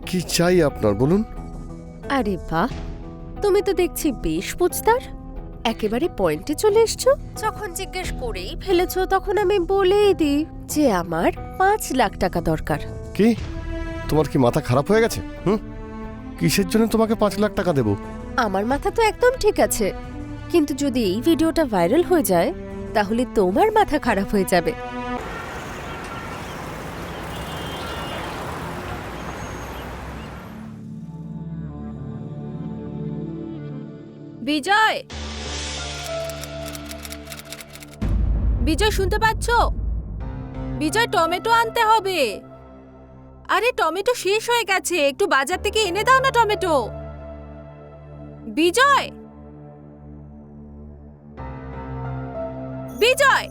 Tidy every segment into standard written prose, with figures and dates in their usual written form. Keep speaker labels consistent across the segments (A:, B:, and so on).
A: কি চাই আপনার বলুন?
B: আরে বাহ, তুমি তো দেখছি বেশ বুঝদার। একেবারে পয়েন্টে চলে এসছো। যখন জিজ্ঞেস করেই ফেলেছো তখন আমি বলেই দিই যে আমার 5 লাখ টাকা দরকার।
A: কি তোমার কি মাথা খারাপ হয়ে গেছে? কিসের জন্য তোমাকে 5 লাখ টাকা দেব?
B: আমার মাথা তো একদম ঠিক আছে, কিন্তু যদি এই ভিডিওটা ভাইরাল হয়ে যায় তাহলে তোমার মাথা খারাপ হয়ে যাবে।
C: বিজয়, বিজয় শুনতে পাচ্ছ? বিজয়, টমেটো আনতে হবে। আরে টমেটো শেষ হয়ে গেছে, একটু বাজার থেকে এনে দাও না টমেটো। বিজয়, বিজয়,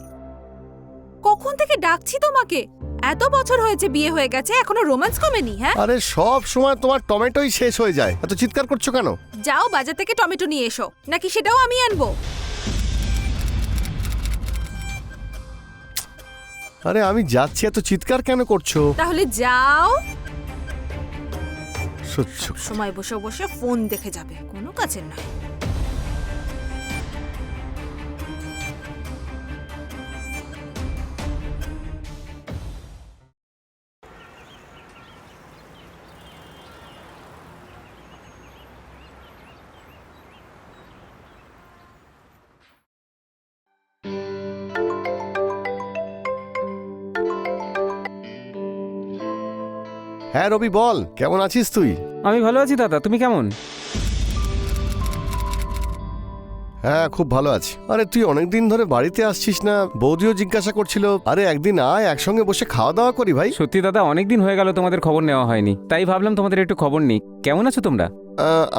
C: কখন থেকে ডাকছি তোমাকে। এত বছর হয়েছে বিয়ে হয়ে গেছে, এখনো রোম্যান্স কমেনি? হ্যাঁ,
A: আরে সব সময় তোমার টমেটোই শেষ হয়ে যায়, এত চিৎকার করছো কেন?
C: যাও বাজার থেকে টমেটো নিয়ে এসো, নাকি সেটাও আমি আনবো?
A: আরে আমি যাচ্ছি, এত চিৎকার কেন করছো?
C: তাহলে যাও।
A: সহ্য।
C: সময় বসে বসে ফোন দেখে যাবে, কোনো কাজের নয়।
A: হ্যাঁ রবি বল, কেমন আছিস তুই?
D: আমি ভালো আছি দাদা, তুমি কেমন?
A: হ্যাঁ খুব ভালো আছি। আরে তুই অনেকদিন ধরে বাড়িতে আসছিস না, বৌদিও জিজ্ঞাসা করছিল। আরে একদিন আয়, একসঙ্গে বসে খাওয়া দাওয়া করি ভাই।
D: সত্যি দাদা, অনেকদিন হয়ে গেল তোমাদের খবর নেওয়া হয়নি, তাই ভাবলাম তোমাদের একটু খবর নিই। কেমন আছো তোমরা?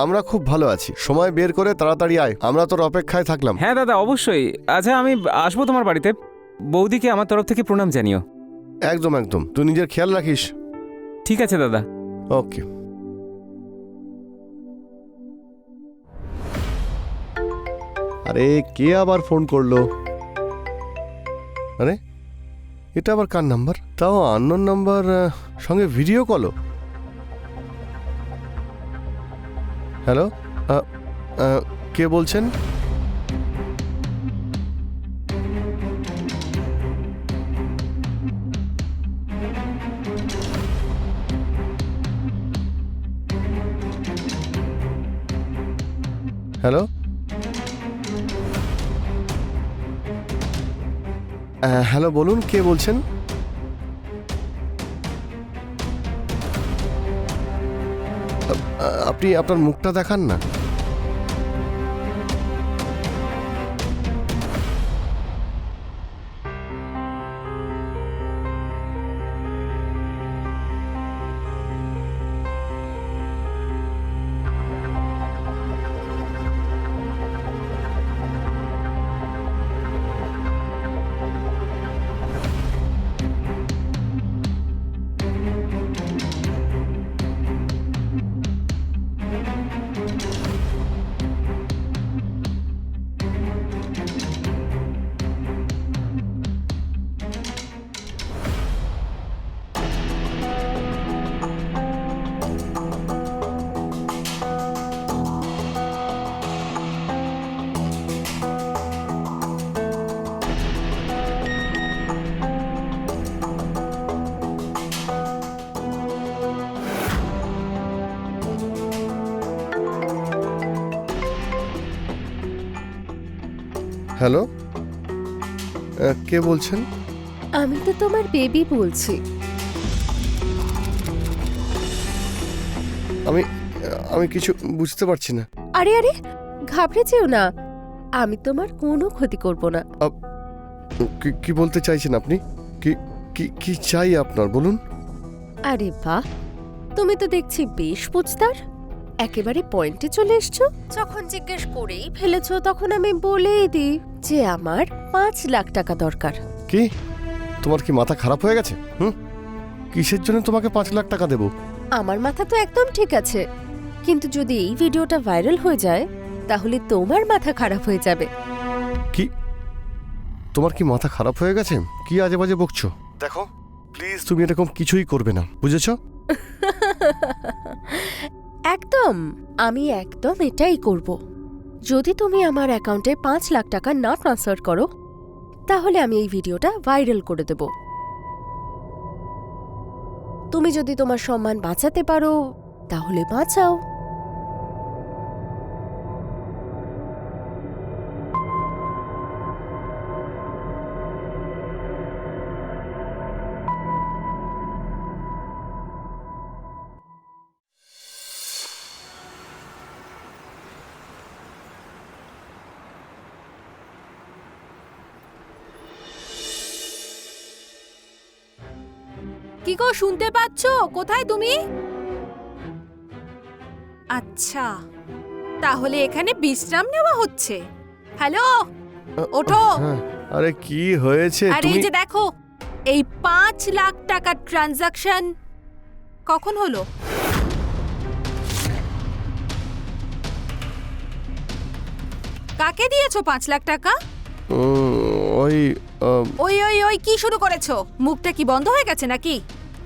A: আমরা খুব ভালো আছি। সময় বের করে তাড়াতাড়ি আয়, আমরা তোর অপেক্ষায় থাকলাম।
D: হ্যাঁ দাদা, অবশ্যই। আচ্ছা, আমি আসবো তোমার বাড়িতে। বৌদিকে আমার তরফ থেকে প্রণাম জানিও।
A: একদম একদম, তুই নিজের খেয়াল রাখিস।
D: ঠিক আছে দাদা।
A: ওকে। আরে কে আবার ফোন করলো? আরে এটা আবার কার নাম্বার? তাও আননোন নাম্বার, সঙ্গে ভিডিও কলও। হ্যালো, কে বলছেন? হ্যালো, হ্যালো বলুন, কে বলছেন? আপনি আপনার মুখটা দেখান না। হ্যালো, কে বলছেন?
B: আমি তো তোমার বেবি বলছি।
A: আমি আমি কিছু বুঝতে পারছি না।
B: আরে আরে, ঘাবড়ে যেও না, আমি তোমার কোনো ক্ষতি করব না।
A: কি বলতে চাইছেন আপনি? কি কি কি চাই আপনার বলুন?
B: আরে বাহ, তুমি তো দেখছি বেশ বুঝদার। একেবারে পয়েন্টে চলে এসছো। যখন জিজ্ঞেস করেই ফেলেছো তখন আমি বলেই দিই যে আমার 5 লাখ টাকা দরকার।
A: কি তোমার কি মাথা খারাপ হয়ে গেছে? কিসের জন্য তোমাকে 5 লাখ টাকা দেব?
B: আমার মাথা তো একদম ঠিক আছে, কিন্তু যদি এই ভিডিওটা ভাইরাল হয়ে যায় তাহলে তোমার মাথা খারাপ হয়ে যাবে।
A: কি তোমার কি মাথা খারাপ হয়ে গেছে? কি আজে বাজে বকছো? দেখো প্লিজ, তুমি এরকম কিছুই করবে না, বুঝেছো?
B: একদম, আমি একদম এটাই করব। যদি তুমি আমার অ্যাকাউন্টে 5 লাখ টাকা না ট্রান্সফার করো, তাহলে আমি এই ভিডিওটা ভাইরাল করে দেব। তুমি যদি তোমার সম্মান বাঁচাতে পারো, তাহলে বাঁচাও।
C: কি গো, শুনতে পাচ্ছো? কোথায় তুমি? আচ্ছা, তাহলে এখানে বিশ্রাম নেওয়া হচ্ছে। হ্যালো, ওঠো।
A: হ্যাঁ, আরে কি হয়েছে?
C: আর এই
A: তুমি
C: যে দেখো, এই 5 লাখ টাকার ট্রানজাকশন কখন হলো? কাকে দিয়েছো 5 লাখ টাকা?
A: ওই
C: ওই ওই ওই কি শুরু করেছো? মুখটা কি বন্ধ হয়ে গেছে নাকি?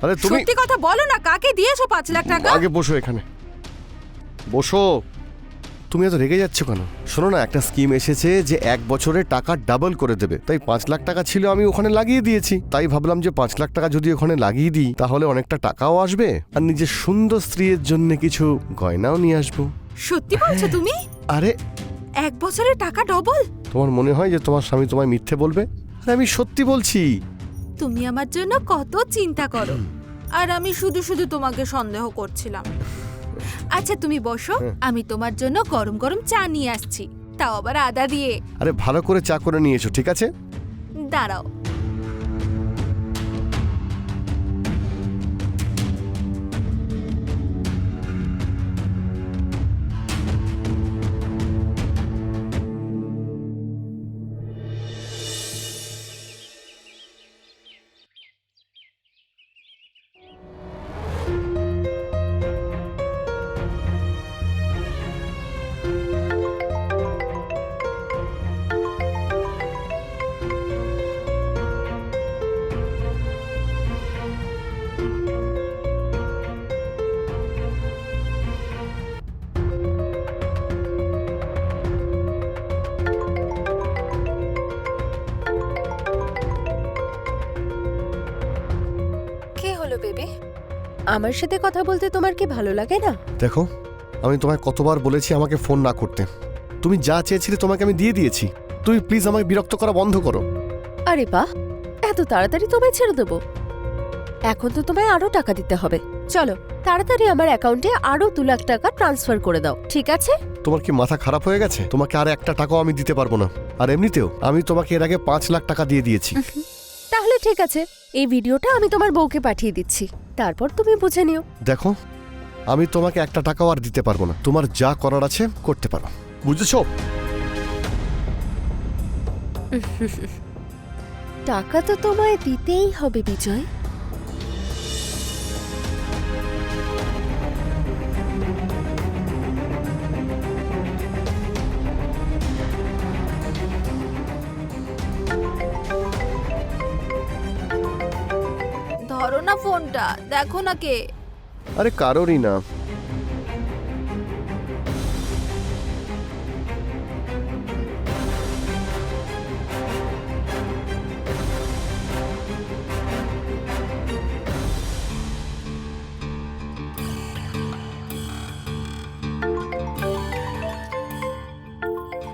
A: আরে তুমি
C: সত্যি কথা বলো না, কাকে দিয়েছো 5 লাখ টাকা?
A: আগে বসো, এখানে বসো। তুমি এত রেগে যাচ্ছ কেন? শোনো না, একটা স্কিম এসেছে যে 1 বছরে টাকা ডাবল করে দেবে। তাই 5 লাখ টাকা ছিল, আমি ওখানে লাগিয়ে দিয়েছি। তাই ভাবলাম যে 5 লাখ টাকা যদি ওখানে লাগিয়ে দিই, তাহলে অনেকটা টাকাও আসবে, আর নিজের সুন্দর স্ত্রীর জন্য কিছু গয়নাও নিয়ে আসবো।
C: সত্যি বলছো তুমি?
A: আরে
C: 1 বছরের টাকা ডবল?
A: তোমার মনে হয় যে তোমার স্বামী তোমায় মিথ্যে বলবে? আরে আমি সত্যি বলছি।
C: তুমি আমার জন্য কত চিন্তা করো, আর আমি শুধু শুধু তোমাকে সন্দেহ করছিলাম। আচ্ছা তুমি বসো, আমি তোমার জন্য গরম গরম চা নিয়ে আসছি, তাও আবার আদা দিয়ে।
A: আরে ভালো করে চা করে নিয়েছো, ঠিক আছে?
C: দাঁড়াও।
B: কি হলো বেবি? আমার সাথে কথা বলতে তোমার কি ভালো লাগে না?
A: দেখো, আমি তোমায় কতবার বলেছি আমাকে ফোন না করতে। তুমি যা চেয়েছিলে তোমাকে আমি দিয়ে দিয়েছি। তুমি প্লিজ আমাকে বিরক্ত করা বন্ধ করো।
B: আরে বাহ, এত তাড়াতাড়ি তোমায় ছেড়ে দেবো? এখন তো তোমায় আরো টাকা দিতে হবে। চলো তাড়াতাড়ি আমার অ্যাকাউন্টে আরো 2 লাখ টাকা ট্রান্সফার করে দাও, ঠিক আছে?
A: তোমার কি মাথা খারাপ হয়ে গেছে? তোমাকে আর একটা টাকাও আমি দিতে পারবো না। আর এমনিতেও আমি তোমাকে এর আগে 5 লাখ টাকা দিয়ে দিয়েছি।
B: তাহলে ঠিক আছে, এই ভিডিওটা আমি তোমার বউকে পাঠিয়ে দিচ্ছি, তারপর তুমি বুঝে নিও।
A: দেখো, আমি তোমাকে একটা টাকাও আর দিতে পারবো না। তোমার যা করার আছে করতে পারো, বুঝেছো?
B: টাকা তো তোমায় দিতেই হবে বিজয়।
C: ধরো না ফোনটা, দেখো না কে।
A: আরে কারোরই না।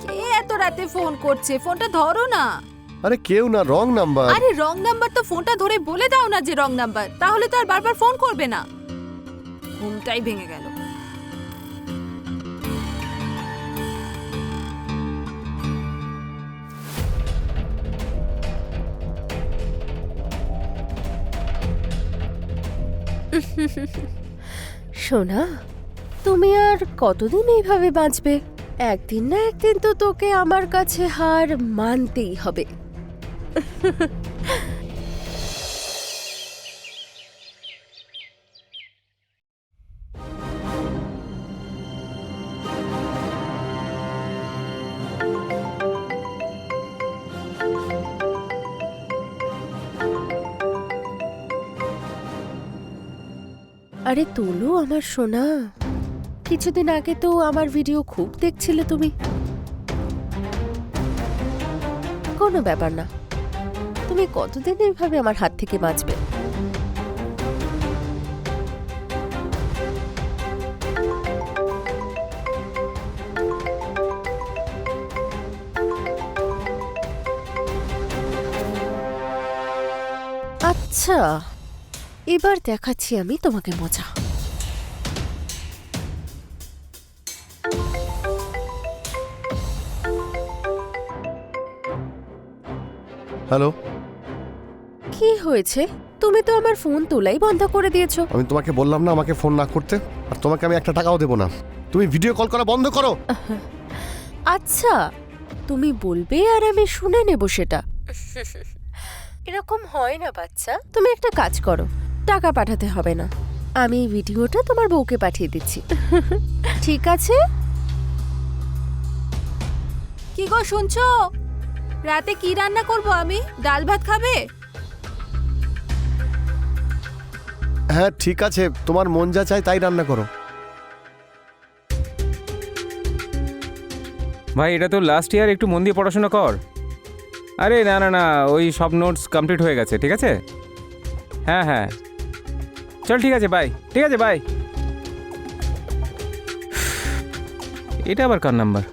C: কে এত রাতে ফোন করছে? ফোনটা ধরো না।
A: আরে কেউ না, রং নাম্বার।
C: আরে রং নাম্বার তো ফোনটা ধরে বলে দাও না যে রং নাম্বার, তাহলে তো আর বারবার ফোন করবে না। ঘুমটাই ভেঙে গেল।
B: সোনা, তুমি আর কতদিন এইভাবে বাঁচবে? একদিন না একদিন তো তোকে আমার কাছে হার মানতেই হবে। আরে তোলো আমার সোনা, কিছুদিন আগে তো আমার ভিডিও খুব দেখছিলে তুমি। কোনো ব্যাপার না, তুমি কতদিন এইভাবে আমার হাত থেকে বাঁচবে? আচ্ছা, এবার দেখাচ্ছি আমি তোমাকে মজা।
A: হ্যালো,
B: কি হয়েছে? তুমি তো আমার ফোন তোলাই বন্ধ করে দিয়েছো।
A: আমি তোমাকে বললাম না আমাকে ফোন না করতে, আর তোমাকে আমি একটা টাকাও দেবো না। তুমি ভিডিও কল করা বন্ধ করো।
B: আচ্ছা, তুমি বলবে আর আমি শুনে নেব সেটা। এরকম হয় না বাচ্চা, তুমি একটা কাজ করো, টাকা পাঠাতে হবে না, আমি এই ভিডিওটা তোমার বউকে পাঠিয়ে দিচ্ছি। ঠিক আছে?
C: কি গো শুনছো? রাতে কি রান্না করব আমি? ডাল ভাত খাবে?
A: হ্যাঁ ঠিক আছে, তোমার মন যা চায় তাই রান্না করো।
D: ভাই এটা তো লাস্ট ইয়ার, একটু মন দিয়ে পড়াশোনা কর। আরে না না না, ওই সব নোটস কমপ্লিট হয়ে গেছে, ঠিক আছে? হ্যাঁ হ্যাঁ, চল ঠিক আছে, বাই। ঠিক আছে, বাই। এটা আবার কার নাম্বার?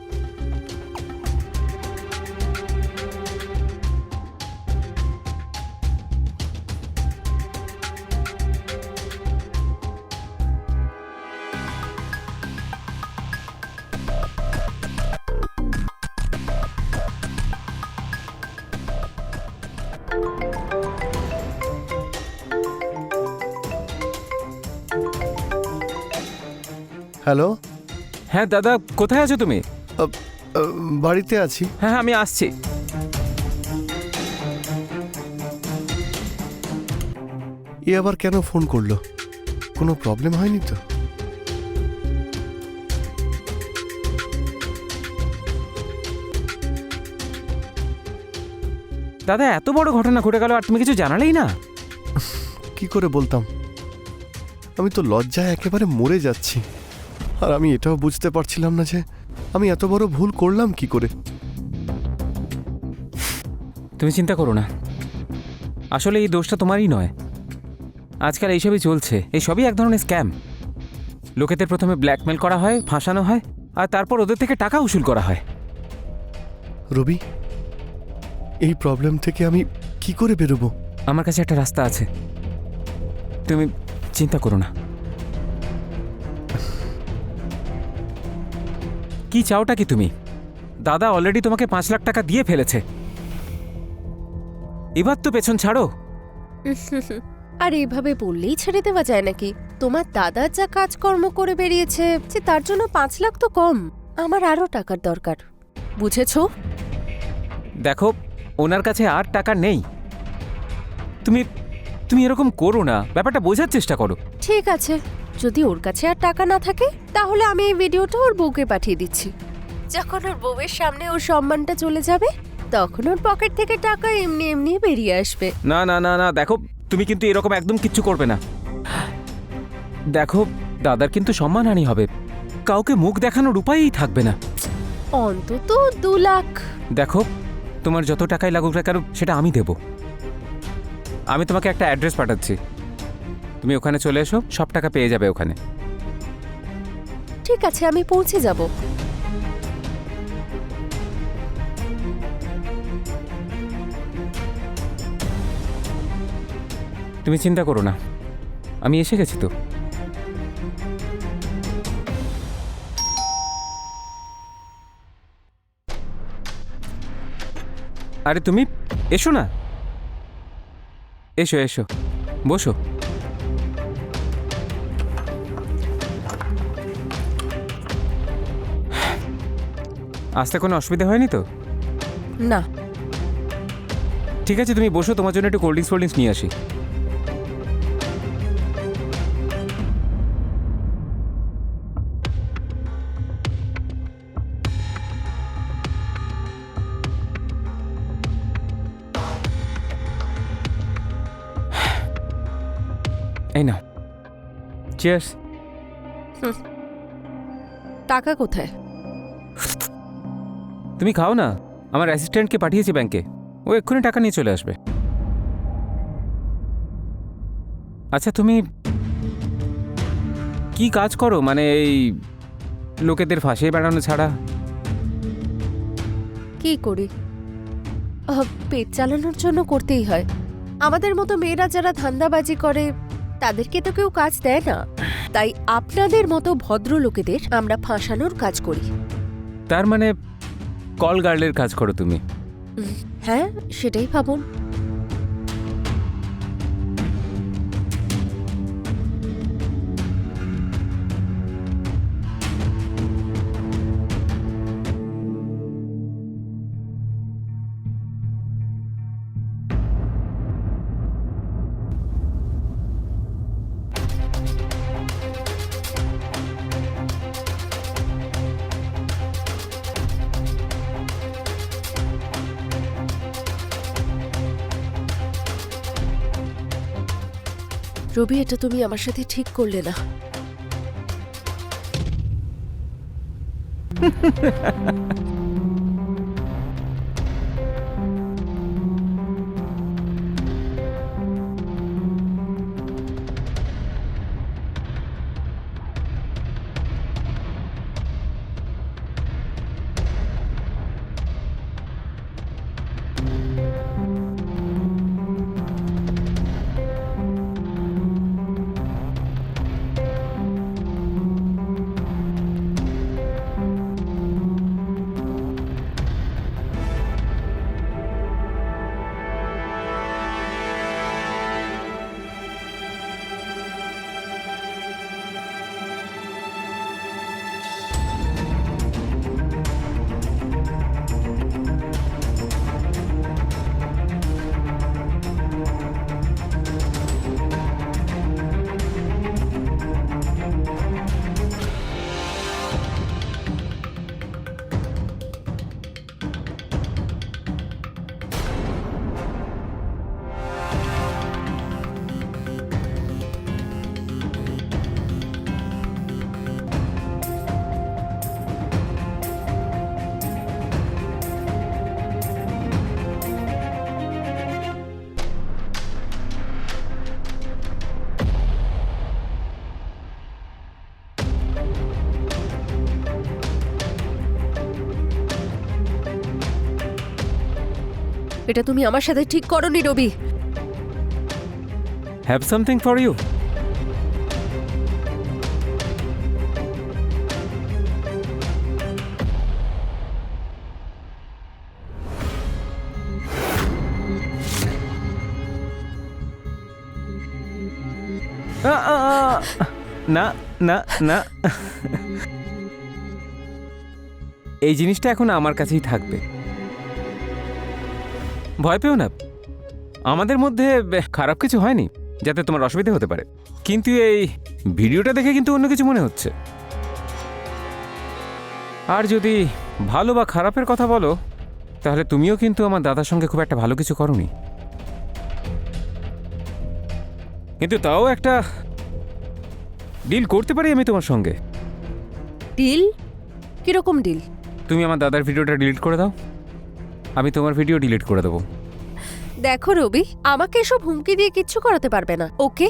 A: হ্যালো,
D: হ্যাঁ দাদা, কোথায় আছো তুমি?
A: বাড়িতে আছি।
D: হ্যাঁ হ্যাঁ, আমি আসছি।
A: এ আবার কেন ফোন করলো? কোনো প্রবলেম হয়নি তো?
D: দাদা, এত বড় ঘটনা ঘটে গেল আর তুমি কিছু জানালেই না?
A: কি করে বলতাম, আমি তো লজ্জায় একেবারে মরে যাচ্ছি। আর আমি এটাও বুঝতে পারছিলাম না যে আমি এত বড় ভুল করলাম কি করে।
D: তুমি চিন্তা করো না, আসলে এই দোষটা তোমারই নয়। আজকাল এইসবই চলছে, এইসবই এক ধরনের স্ক্যাম। লোকেদের প্রথমে ব্ল্যাকমেল করা হয়, ফাঁসানো হয়, আর তারপর ওদের থেকে টাকা উসুল করা হয়।
A: রবি, এই প্রবলেম থেকে আমি কি করে বেরোবো?
D: আমার কাছে একটা রাস্তা আছে, তুমি চিন্তা করো না। কি চাওটা কি তুমি? দাদা অলরেডি তোমাকে 5 লাখ টাকা দিয়ে ফেলেছে, এবার তো পেছন ছাড়ো।
B: আর এইভাবে বললেই ছেড়ে দেওয়া যায় নাকি? তোমার দাদা যা কাজকর্ম করে বেরিয়েছে, যে তার জন্য 5 লাখ তো কম। আমার আরো টাকার দরকার, বুঝেছো?
D: দেখো, ওনার কাছে আর টাকা নেই। তুমি তুমি এরকম করো না, ব্যাপারটা বোঝার চেষ্টা করো।
B: ঠিক আছে, যদি ওর কাছে আর টাকা না থাকে তাহলে আমি এই ভিডিওটা ওর বউকে পাঠিয়ে দিচ্ছি। যখন ওর বউয়ের সামনে ওর সম্মানটা চলে যাবে, তখন ওর পকেট থেকে টাকা এমনি এমনি বেরিয়ে আসবে।
D: না না না না, দেখো তুমি কিন্তু এরকম একদম কিচ্ছু করবে না। দেখো, দাদার কিন্তু সম্মানহানি হবে, কাউকে মুখ দেখানোর উপায়ই থাকবে না।
B: অন্তত 2 লাখ।
D: দেখো, তোমার যত টাকাই লাগুক না কেন সেটা আমি দেব। আমি তোমাকে একটা অ্যাড্রেস পাঠাচ্ছি, তুমি ওখানে চলে এসো, সব টাকা পেয়ে যাবে ওখানে।
B: ঠিক আছে, আমি পৌঁছে যাব।
D: তুমি চিন্তা করো না, আমি এসে গেছি তো। আরে তুমি এসো না, এসো এসো, বসো। আসতে কোনো অসুবিধা হয়নি তো?
B: না।
D: ঠিক আছে, তুমি বসো, তোমার জন্য একটু কোল্ড ড্রিঙ্কস নিয়ে আসি। এই নাও, চিয়ার্স।
B: টাকা কোথায়?
D: তুমি খাও না, আমার অ্যাসিস্ট্যান্টকে পাঠিয়েছি ব্যাংকে, ও এক্ষুনি টাকা নিয়ে চলে আসবে। আচ্ছা তুমি কি কাজ করো, মানে এই লোকেদের ফাঁসিয়ে বেড়ানো ছাড়া?
B: কি করি? পেট চালানোর জন্য করতেই হয়। আমাদের মতো মেয়েরা যারা ধান্দাবাজি করে তাদেরকে তো কেউ কাজ দেয় না, তাই আপনাদের মতো ভদ্র লোকেদের আমরা ফাঁসানোর কাজ করি।
D: তার মানে কল গার্লের কাজ করো তুমি?
B: হ্যাঁ, সেটাই ভাবুন। রবি, এটা তুমি আমার সাথে ঠিক করলে না। এটা তুমি আমার সাথে ঠিক করনি Rabi.
D: Have something for you. না না না, এই জিনিসটা এখন আমার কাছেই থাকবে। ভয় পেও না, আমাদের মধ্যে খারাপ কিছু হয়নি যাতে তোমার অসুবিধা হতে পারে। কিন্তু এই ভিডিওটা দেখে কিন্তু অন্য কিছু মনে হচ্ছে। আর যদি ভালো বা খারাপের কথা বলো তাহলে তুমিও কিন্তু আমার দাদার সঙ্গে খুব একটা ভালো কিছু করোনি। কিন্তু তাও একটা ডিল করতে পারি আমি তোমার সঙ্গে।
B: ডিল? কিরকম ডিল?
D: তুমি আমার দাদার ভিডিওটা ডিলিট করে দাও, আমি তোমার ভিডিও ডিলিট করে দেবো।
B: দেখো রবি, আমাকে এসব হুমকি দিয়ে কিচ্ছু করাতে পারবে না, ওকে?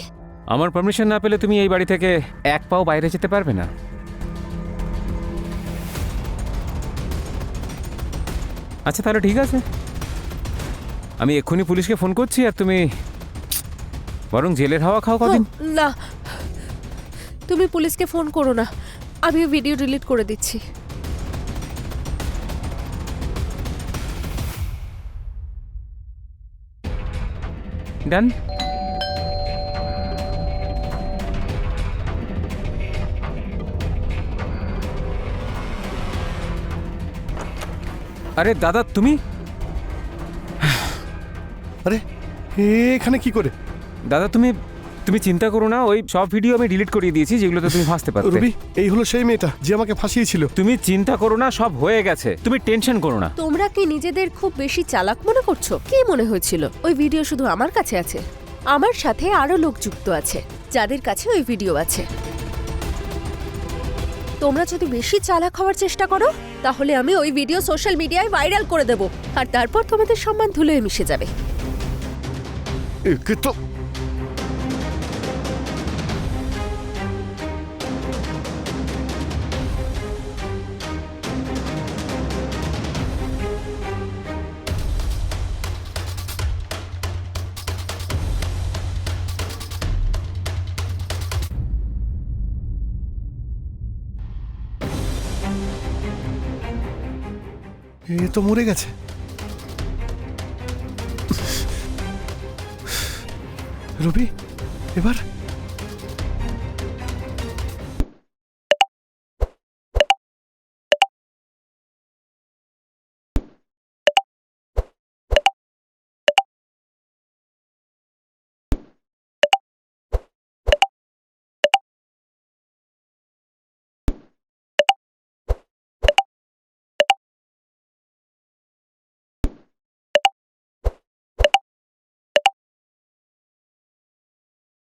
D: আমার পারমিশন না পেলে তুমি এই বাড়ি থেকে এক পাও বাইরে যেতে পারবে না। আচ্ছা তাহলে ঠিক আছে, আমি এক্ষুনি পুলিশকে ফোন করছি আর তুমি বরং জেলের হাওয়া খাও কদিন।
B: না, তুমি পুলিশকে ফোন করো না, আমি ভিডিও ডিলিট করে দিচ্ছি।
D: ডান। আরে দাদা তুমি,
A: আরে এখানে কি করে?
D: দাদা তুমি তুমি চিন্তা করো না, ওই সব ভিডিও আমি ডিলিট করিয়ে দিয়েছি যেগুলোতে তুমি ফাঁসতে পারতে।
A: রবি, এই হলো সেই মেয়েটা যে আমাকে ফাঁসিয়েছিল।
D: তুমি চিন্তা করো না, সব হয়ে গেছে, তুমি টেনশন করো না।
B: তোমরা কি নিজেদের খুব বেশি চালাক মনে করছো? কি মনে হয়েছিল ওই ভিডিও শুধু আমার কাছে আছে? আমার সাথে আরো লোক যুক্ত আছে, যাদের কাছে ওই ভিডিও আছে। তোমরা যদি বেশি চালাক হওয়ার চেষ্টা করো তাহলে আমি ওই ভিডিও সোশ্যাল মিডিয়ায় ভাইরাল করে দেব, আর তারপর তোমাদের সম্মান ধুলোয় মিশে যাবে।
A: একে তো এ তো মরে গেছে। রবি, এবার